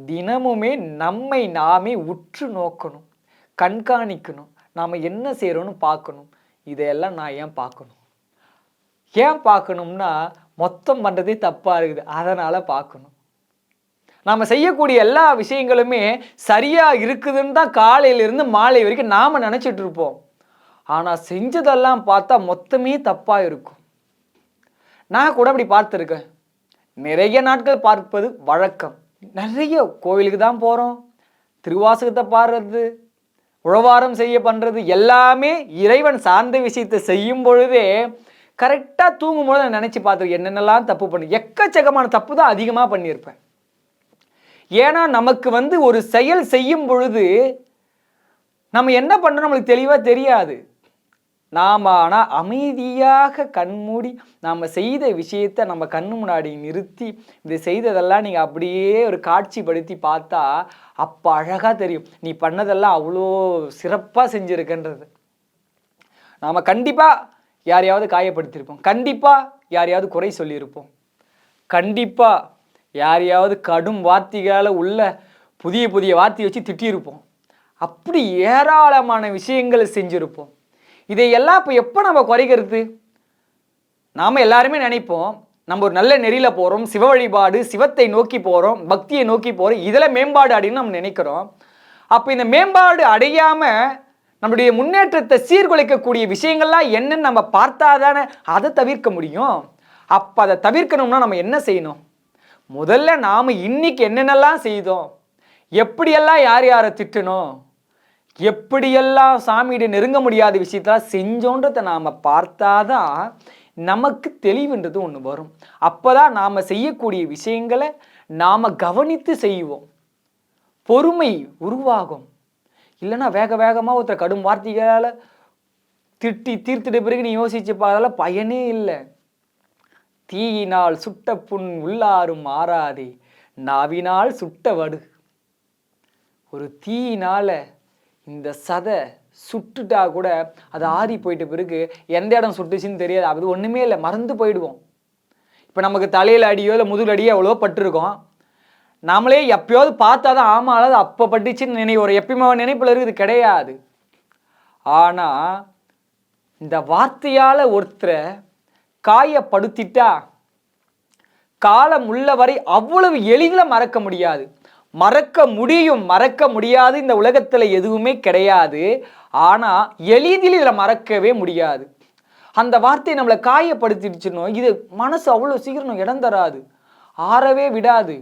தினமுமே நம்மை நாமே உற்று நோக்கணும், கண்காணிக்கணும், நாம் என்ன செய்கிறோன்னு பார்க்கணும். இதையெல்லாம் நான் ஏன் பார்க்கணும்? ஏன் பார்க்கணும்னா, மொத்தம் பண்ணுறதே தப்பாக இருக்குது, அதனால் பார்க்கணும். நாம் செய்யக்கூடிய எல்லா விஷயங்களுமே சரியாக இருக்குதுன்னு தான் காலையிலிருந்து மாலை வரைக்கும் நாம் நினச்சிட்டு இருப்போம். ஆனால் செஞ்சதெல்லாம் பார்த்தா மொத்தமே தப்பாக இருக்கும். நான் கூட அப்படி பார்த்துருக்கேன். நிறைய நாட்கள் பார்ப்பது வழக்கம். நிறைய கோவிலுக்கு தான் போகிறோம், திருவாசகத்தை பாடுறது, உழவாரம் செய்ய பண்ணுறது எல்லாமே இறைவன் சார்ந்த விஷயத்தை செய்யும் பொழுதே கரெக்டாக தூங்கும்போது நான் நினச்சி பார்த்துருக்கேன் என்னென்னலாம் தப்பு பண்ணி எக்கச்சக்கமான தப்பு தான் அதிகமாக பண்ணியிருப்பேன். ஏன்னா நமக்கு ஒரு செயல் செய்யும் பொழுது நம்ம என்ன பண்ணுறோம் நம்மளுக்கு தெளிவாக தெரியாது. நாம் ஆனால் அமைதியாக கண்மூடி நாம் செய்த விஷயத்தை நம்ம கண்ணு முன்னாடி நிறுத்தி இது செய்ததெல்லாம் நீங்கள் அப்படியே ஒரு காட்சிப்படுத்தி பார்த்தா அப்போ அழகாக தெரியும் நீ பண்ணதெல்லாம் அவ்வளோ சிறப்பாக செஞ்சுருக்கன்றது. நாம் கண்டிப்பாக யாரையாவது காயப்படுத்தியிருப்போம், கண்டிப்பாக யாரையாவது குறை சொல்லியிருப்போம், கண்டிப்பாக யாரையாவது கடும் வார்த்தைகளால் உள்ள புதிய புதிய வார்த்தையை வச்சு திட்டியிருப்போம். அப்படி ஏராளமான விஷயங்களை செஞ்சுருப்போம். இதையெல்லாம் இப்போ எப்போ நம்ம குறைக்கிறது? நாம் எல்லாருமே நினைப்போம் நம்ம ஒரு நல்ல நெறியில் போகிறோம், சிவ வழிபாடு, சிவத்தை நோக்கி போகிறோம், பக்தியை நோக்கி போகிறோம், இதில் மேம்பாடு அப்படின்னு நம்ம நினைக்கிறோம். அப்போ இந்த மேம்பாடு அடையாமல் நம்மளுடைய முன்னேற்றத்தை சீர்குலைக்கக்கூடிய விஷயங்கள்லாம் என்னன்னு நம்ம பார்த்தா தானே அதை தவிர்க்க முடியும். அப்போ அதை தவிர்க்கணும்னா நம்ம என்ன செய்யணும்? முதல்ல நாம் இன்னைக்கு என்னென்னலாம் செய்தோம், எப்படியெல்லாம் யார் யாரை திட்டணும், எப்படியெல்லாம் சாமியிட நெருங்க முடியாத விஷயத்தெல்லாம் செஞ்சோன்றதை நாம் பார்த்தாதான் நமக்கு தெளிவுன்றது ஒன்று வரும். அப்போ தான் நாம் செய்யக்கூடிய விஷயங்களை நாம் கவனித்து செய்வோம், பொறுமை உருவாகும். இல்லைன்னா வேக வேகமாக ஒருத்தர் கடும் வார்த்தைகளால் திட்டி தீர்த்துட்ட பிறகு நீ யோசிச்சு பார்த்தால பயனே இல்லை. தீயினால் சுட்ட புண் உள்ளாரும் மாறாதே, நாவினால் சுட்ட வடு. ஒரு தீயினால் இந்த சதை சுட்டுட்டா கூட அது ஆறி போயிட்ட பிறகு எந்த இடம் சுட்டுச்சுன்னு தெரியாது, அது ஒன்றுமே இல்லை, மறந்து போயிடுவோம். இப்போ நமக்கு தலையில் அடியோ இல்லை முதுகு அடியோ எவ்வளோ பட்டிருக்கோம், நாமளே எப்பயாவது பார்த்தா தான் ஆமாம் அது அப்போ பட்டுச்சுன்னு ஒரு எப்பயுமே நினைப்பில் இருக்குது கிடையாது. ஆனால் இந்த வார்த்தையால் ஒருத்தரை காயப்படுத்திட்டா காலம் உள்ளவரை அவ்வளவு எளிதில் மறக்க முடியாது. மறக்க முடியும், மறக்க முடியாது இந்த உலகத்தில் எதுவுமே கிடையாது. ஆனால் எளிதில் இதில் மறக்கவே முடியாது. அந்த வார்த்தை நம்மளை காயப்படுத்திடுச்சுனோ இது மனசு அவ்வளோ சீக்கிரம் இடம் தராது, ஆறவே விடாது.